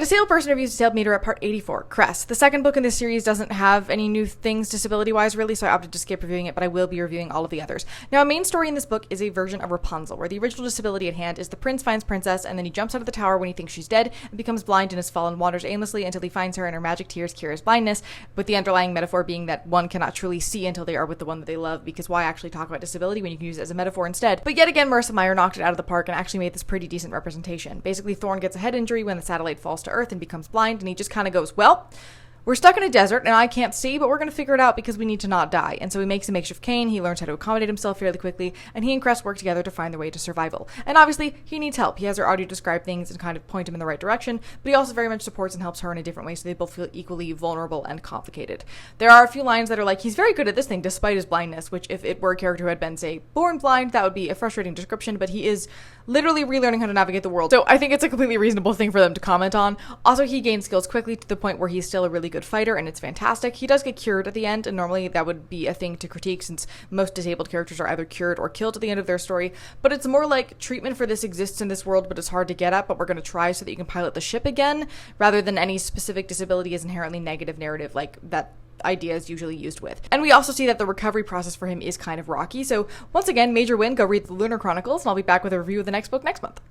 A Disabled Person Reviews Disabled Meter at part 84, Cress. The second book in this series doesn't have any new things disability-wise, really, so I opted to skip reviewing it, but I will be reviewing all of the others. Now, a main story in this book is a version of Rapunzel, where the original disability at hand is the prince finds princess, and then he jumps out of the tower when he thinks she's dead, and becomes blind in his fall and wanders aimlessly until he finds her, and her magic tears cure his blindness, with the underlying metaphor being that one cannot truly see until they are with the one that they love, because why actually talk about disability when you can use it as a metaphor instead? But yet again, Marissa Meyer knocked it out of the park and actually made this pretty decent representation. Basically, Thorn gets a head injury when the satellite falls to Earth and becomes blind, and he just kind of goes, well, we're stuck in a desert and I can't see, but we're going to figure it out because we need to not die. And so he makes a makeshift cane, he learns how to accommodate himself fairly quickly, and he and Cress work together to find their way to survival. And obviously, he needs help. He has her audio describe things and kind of point him in the right direction, but he also very much supports and helps her in a different way, so they both feel equally vulnerable and complicated. There are a few lines that are like, he's very good at this thing despite his blindness, which if it were a character who had been, say, born blind, that would be a frustrating description, but he is literally relearning how to navigate the world. So I think it's a completely reasonable thing for them to comment on. Also, he gains skills quickly to the point where he's still a really good fighter, and it's fantastic. He does get cured at the end, and normally that would be a thing to critique since most disabled characters are either cured or killed at the end of their story, but it's more like treatment for this exists in this world but it's hard to get at, but we're going to try so that you can pilot the ship again, rather than any specific disability is inherently negative narrative like that idea is usually used with. And we also see that the recovery process for him is kind of rocky, so once again, major win, go read the Lunar Chronicles, and I'll be back with a review of the next book next month.